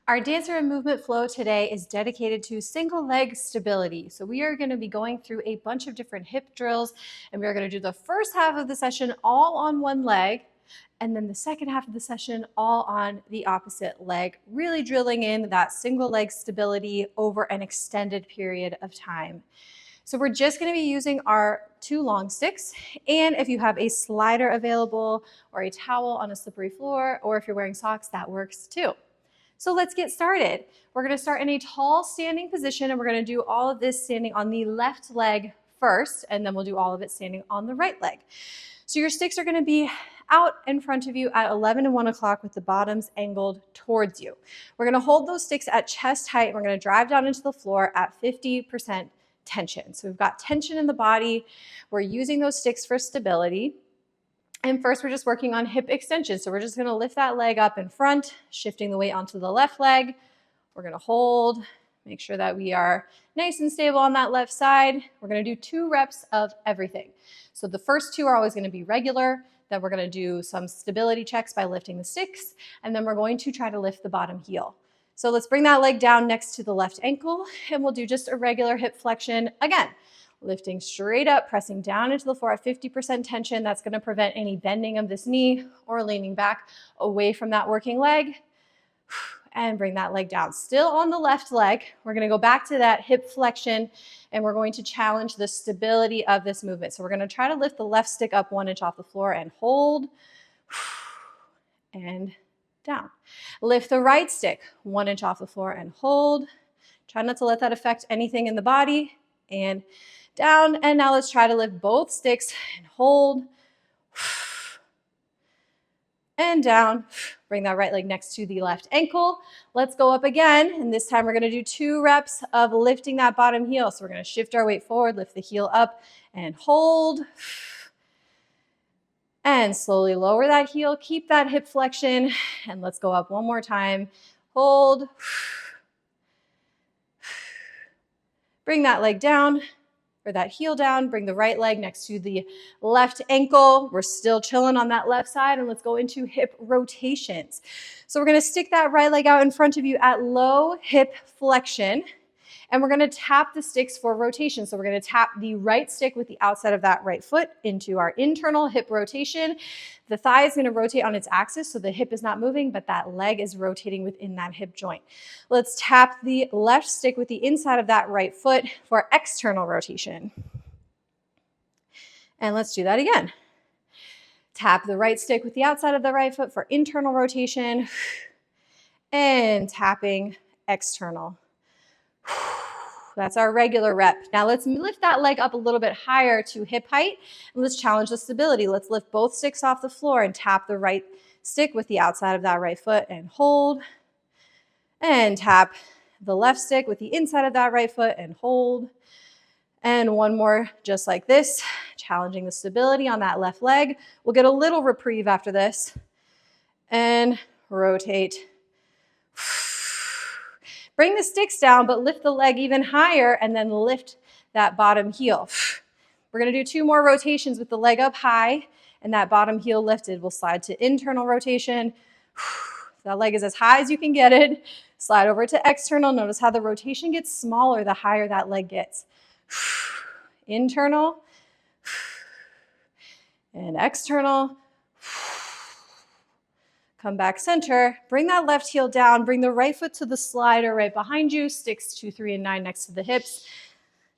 Our dancer and movement flow today is dedicated to single leg stability. So we are going to be going through a bunch of different hip drills, and we're going to do the first half of the session all on one leg, and then the second half of the session all on the opposite leg, really drilling in that single leg stability over an extended period of time. So we're just going to be using our 2 long sticks, and if you have a slider available or a towel on a slippery floor, or if you're wearing socks, that works too. So let's get started. We're going to start in a tall standing position, and we're going to do all of this standing on the left leg first, and then we'll do all of it standing on the right leg. So your sticks are going to be out in front of you at 11 and 1 o'clock with the bottoms angled towards you. We're going to hold those sticks at chest height, and we're going to drive down into the floor at 50% tension. So we've got tension in the body. We're using those sticks for stability. And first, we're just working on hip extension. So we're just going to lift that leg up in front, shifting the weight onto the left leg. We're going to hold, make sure that we are nice and stable on that left side. We're going to do 2 reps of everything. So the first 2 are always going to be regular. Then we're going to do some stability checks by lifting the sticks. And then we're going to try to lift the bottom heel. So let's bring that leg down next to the left ankle, and we'll do just a regular hip flexion again. Lifting straight up, pressing down into the floor at 50% tension. That's going to prevent any bending of this knee or leaning back away from that working leg. And bring that leg down. Still on the left leg. We're going to go back to that hip flexion, and we're going to challenge the stability of this movement. So we're going to try to lift the left stick up 1 inch off the floor and hold. And down. Lift the right stick 1 inch off the floor and hold. Try not to let that affect anything in the body. And down. And now let's try to lift both sticks and hold. And down. Bring that right leg next to the left ankle. Let's go up again. And this time we're going to do 2 reps of lifting that bottom heel. So we're going to shift our weight forward, lift the heel up and hold. And slowly lower that heel. Keep that hip flexion. And let's go up one more time. Hold. Bring that leg down, or that heel down. Bring the right leg next to the left ankle. We're still chilling on that left side, and let's go into hip rotations. So we're going to stick that right leg out in front of you at low hip flexion, and we're going to tap the sticks for rotation. So we're going to tap the right stick with the outside of that right foot into our internal hip rotation. The thigh is going to rotate on its axis, so the hip is not moving, but that leg is rotating within that hip joint. Let's tap the left stick with the inside of that right foot for external rotation. And let's do that again. Tap the right stick with the outside of the right foot for internal rotation, and tapping external. That's our regular rep. Now let's lift that leg up a little bit higher to hip height, and let's challenge the stability. Let's lift both sticks off the floor and tap the right stick with the outside of that right foot and hold. And tap the left stick with the inside of that right foot and hold. And one more just like this, challenging the stability on that left leg. We'll get a little reprieve after this. And rotate. Bring the sticks down, but lift the leg even higher, and then lift that bottom heel. We're going to do 2 more rotations with the leg up high and that bottom heel lifted. We'll slide to internal rotation. That leg is as high as you can get it. Slide over to external. Notice how the rotation gets smaller the higher that leg gets. Internal and external. Come back center, bring that left heel down, bring the right foot to the slider right behind you, sticks 2, 3, and 9 next to the hips,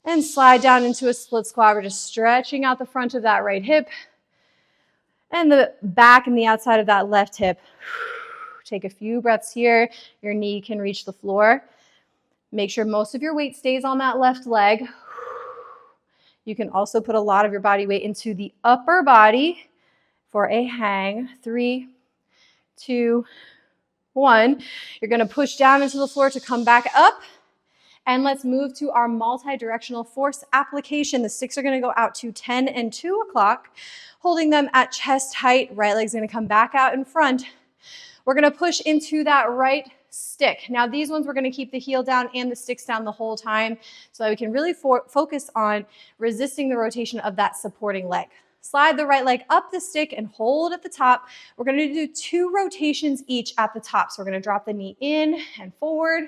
and slide down into a split squat. We're just stretching out the front of that right hip and the back and the outside of that left hip. Take a few breaths here. Your knee can reach the floor. Make sure most of your weight stays on that left leg. You can also put a lot of your body weight into the upper body for a hang. 3, 2, 1. You're going to push down into the floor to come back up. And let's move to our multi-directional force application. The sticks are going to go out to 10 and 2 o'clock, holding them at chest height. Right leg's going to come back out in front. We're going to push into that right stick. Now these ones, we're going to keep the heel down and the sticks down the whole time so that we can really focus on resisting the rotation of that supporting leg. Slide the right leg up the stick and hold at the top. We're going to do 2 rotations each at the top. So we're going to drop the knee in and forward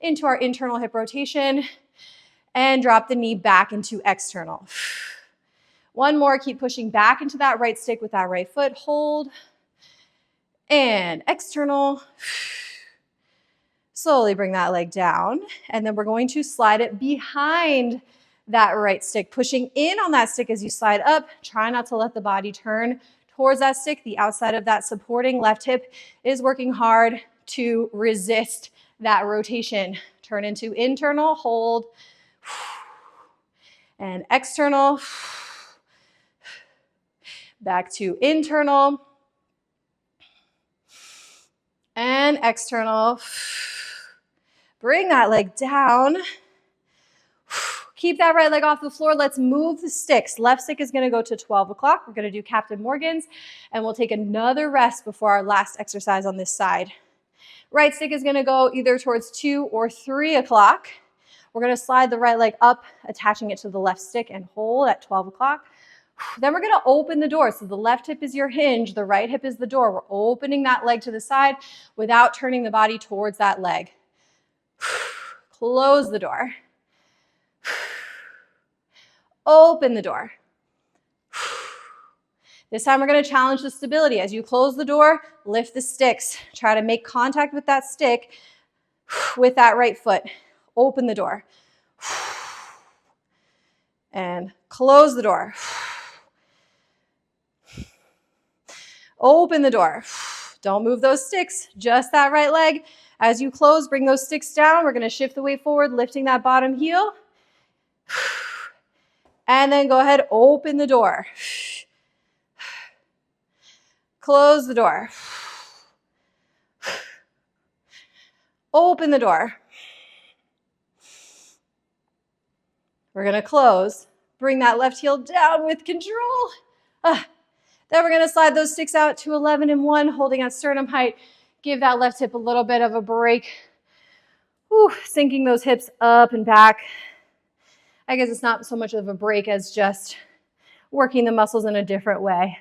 into our internal hip rotation and drop the knee back into external. One more, keep pushing back into that right stick with that right foot. Hold and external. Slowly bring that leg down, and then we're going to slide it behind that right stick, pushing in on that stick as you slide up. Try not to let the body turn towards that stick. The outside of that supporting left hip is working hard to resist that rotation. Turn into internal, hold, and external. Back to internal and external. Bring that leg down. Keep that right leg off the floor. Let's move the sticks. Left stick is going to go to 12 o'clock. We're going to do Captain Morgan's, and we'll take another rest before our last exercise on this side. Right stick is going to go either towards 2 or 3 o'clock. We're going to slide the right leg up, attaching it to the left stick, and hold at 12 o'clock. Then we're going to open the door. So the left hip is your hinge, the right hip is the door. We're opening that leg to the side without turning the body towards that leg. Close the door. Open the door. This time we're going to challenge the stability. As you close the door, lift the sticks. Try to make contact with that stick with that right foot. Open the door. And close the door. Open the door. Don't move those sticks, just that right leg. As you close, bring those sticks down. We're going to shift the weight forward, lifting that bottom heel. And then go ahead, open the door. Close the door. Open the door. We're going to close. Bring that left heel down with control. Then we're going to slide those sticks out to 11 and 1, holding at sternum height. Give that left hip a little bit of a break. Sinking those hips up and back. I guess it's not so much of a break as just working the muscles in a different way.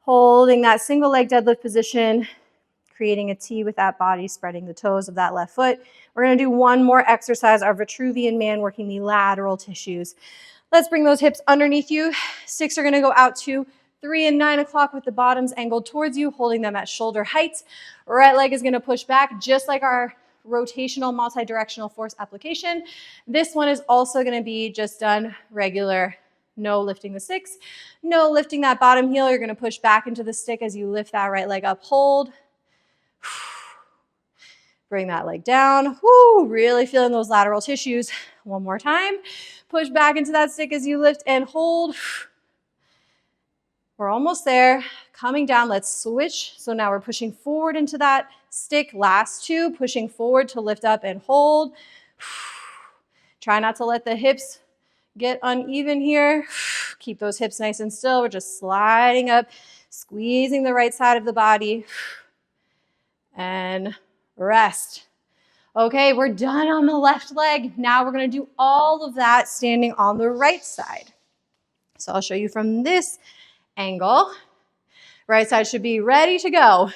Holding that single leg deadlift position, creating a T with that body, spreading the toes of that left foot. We're going to do one more exercise, our Vitruvian man, working the lateral tissues. Let's bring those hips underneath you. Sticks are going to go out to 3 and 9 o'clock with the bottoms angled towards you, holding them at shoulder height. Right leg is going to push back just like our rotational multi-directional force application. This one is also going to be just done regular. No lifting the sticks, no lifting that bottom heel. You're going to push back into the stick as you lift that right leg up, hold. Bring that leg down. Really feeling those lateral tissues. One more time. Push back into that stick as you lift and hold. We're almost there. Coming down, let's switch. So now we're pushing forward into that stick. Last 2, pushing forward to lift up and hold. Try not to let the hips get uneven here. Keep those hips nice and still. We're just sliding up, squeezing the right side of the body. And rest. Okay, we're done on the left leg. Now we're going to do all of that standing on the right side. So I'll show you from this angle. Right side should be ready to go.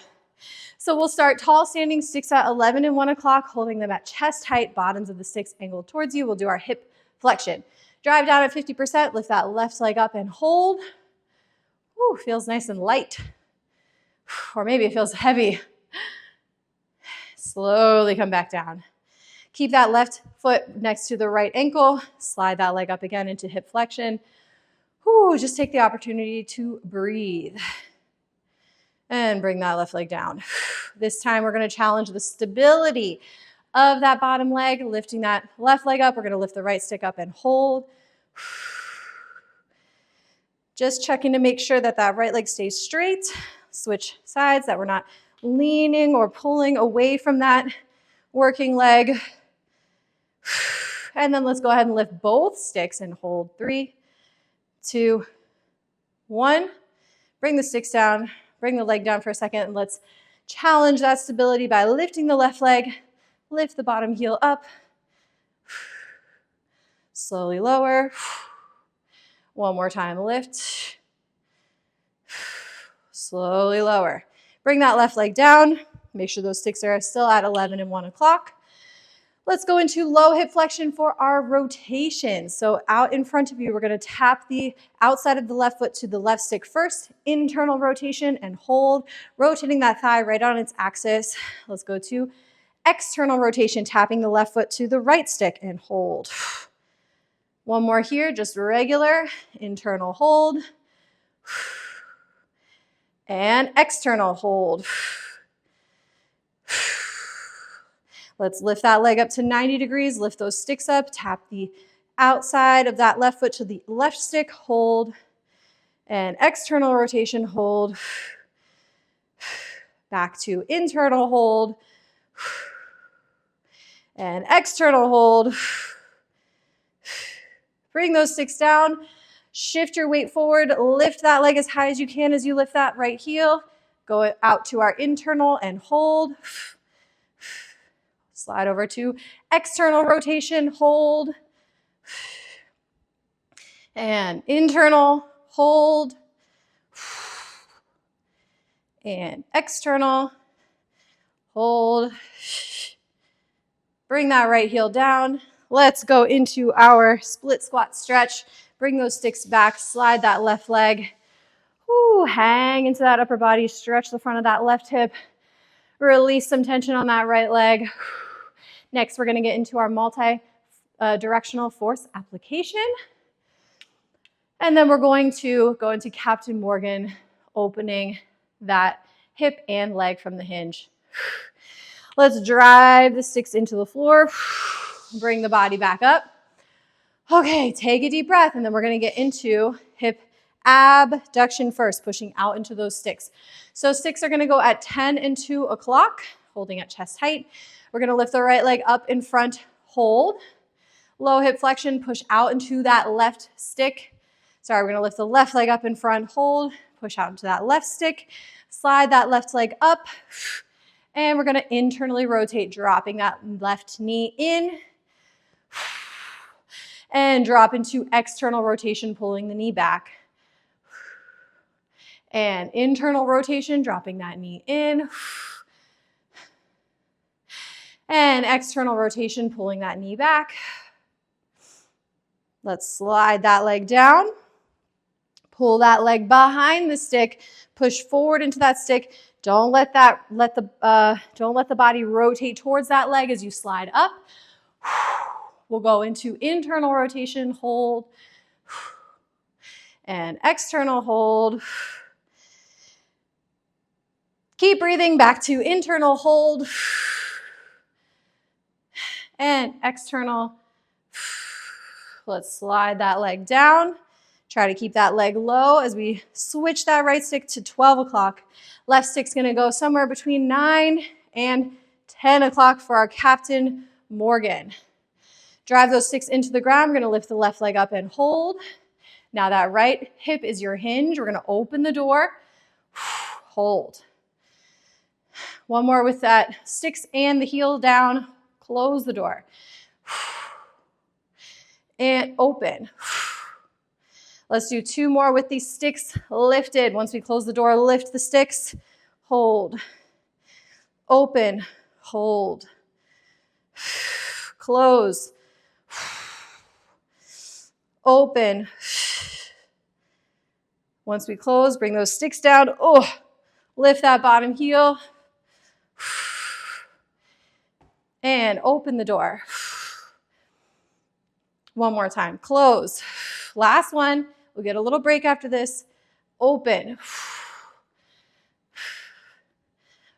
So we'll start tall standing, sticks at 11 and 1 o'clock, holding them at chest height, bottoms of the sticks angled towards you. We'll do our hip flexion. Drive down at 50%, lift that left leg up and hold. Feels nice and light. Or maybe it feels heavy. Slowly come back down. Keep that left foot next to the right ankle. Slide that leg up again into hip flexion. Just take the opportunity to breathe. And bring that left leg down. This time we're going to challenge the stability of that bottom leg, lifting that left leg up. We're going to lift the right stick up and hold. Just checking to make sure that that right leg stays straight. Switch sides, that we're not leaning or pulling away from that working leg. And then let's go ahead and lift both sticks and hold. 3, 2, 1. Bring the sticks down. Bring the leg down for a second, and let's challenge that stability by lifting the left leg. Lift the bottom heel up. Slowly lower. One more time, lift. Slowly lower. Bring that left leg down. Make sure those sticks are still at 11 and 1 o'clock. Let's go into low hip flexion for our rotation. So out in front of you, we're going to tap the outside of the left foot to the left stick first, internal rotation and hold, rotating that thigh right on its axis. Let's go to external rotation, tapping the left foot to the right stick and hold. One more here, just regular, internal hold, and external hold. Let's lift that leg up to 90 degrees, lift those sticks up, tap the outside of that left foot to the left stick, hold, and external rotation, hold, back to internal hold, and external hold. Bring those sticks down, shift your weight forward, lift that leg as high as you can as you lift that right heel, go out to our internal and hold. Slide over to external rotation, hold, and internal, hold, and external, hold. Bring that right heel down. Let's go into our split squat stretch. Bring those sticks back, slide that left leg. Woo, hang into that upper body, stretch the front of that left hip. Release some tension on that right leg. Next, we're going to get into our multi-directional force application. And then we're going to go into Captain Morgan, opening that hip and leg from the hinge. Let's drive the sticks into the floor. Bring the body back up. Okay, take a deep breath, and then we're going to get into hip abduction first, pushing out into those sticks. So sticks are going to go at 10 and 2 o'clock, holding at chest height. We're going to lift the right leg up in front, hold. Low hip flexion, push out into that left stick. Sorry, we're going to lift the left leg up in front, hold, push out into that left stick. Slide that left leg up. And we're going to internally rotate, dropping that left knee in. And drop into external rotation, pulling the knee back. And internal rotation, dropping that knee in. And external rotation, pulling that knee back. Let's slide that leg down. Pull that leg behind the stick. Push forward into that stick. Don't let the body rotate towards that leg as you slide up. We'll go into internal rotation, hold, and external hold. Keep breathing, back to internal hold, and external. Let's slide that leg down. Try to keep that leg low as we switch that right stick to 12 o'clock. Left stick's gonna go somewhere between 9 and 10 o'clock for our Captain Morgan. Drive those sticks into the ground. We're gonna lift the left leg up and hold. Now that right hip is your hinge. We're gonna open the door, hold. One more with that sticks and the heel down. Close the door. And open. Let's do 2 more with these sticks lifted. Once we close the door, lift the sticks, hold. Open, hold. Close. Open. Once we close, bring those sticks down. Oh, lift that bottom heel. And open the door. One more time. Close. Last one. We'll get a little break after this. Open.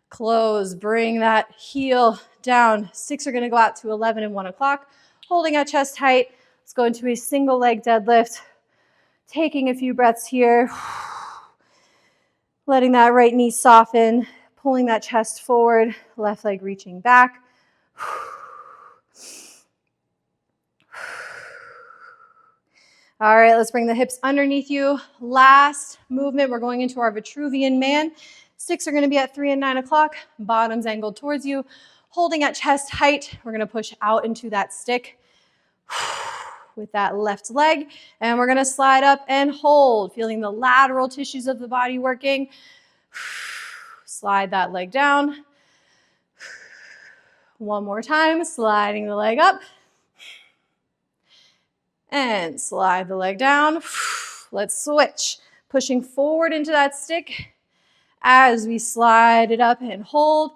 Close. Bring that heel down. Sticks are going to go out to 11 and 1 o'clock. Holding at chest height. Let's go into a single leg deadlift. Taking a few breaths here. Letting that right knee soften. Pulling that chest forward. Left leg reaching back. All right, let's bring the hips underneath you. Last movement, we're going into our Vitruvian man. Sticks are going to be at 3 and 9 o'clock. Bottoms angled towards you. Holding at chest height, we're going to push out into that stick. with that left leg. And we're gonna slide up and hold, feeling the lateral tissues of the body working. Slide that leg down. One more time, sliding the leg up. And slide the leg down. Let's switch. Pushing forward into that stick as we slide it up and hold.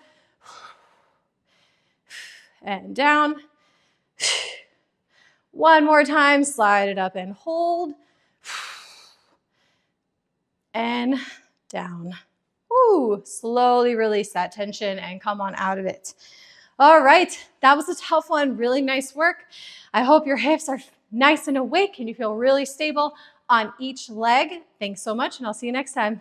And down. One more time, slide it up and hold. And down. Woo, slowly release that tension and come on out of it. All right, that was a tough one, really nice work. I hope your hips are nice and awake and you feel really stable on each leg. Thanks so much, and I'll see you next time.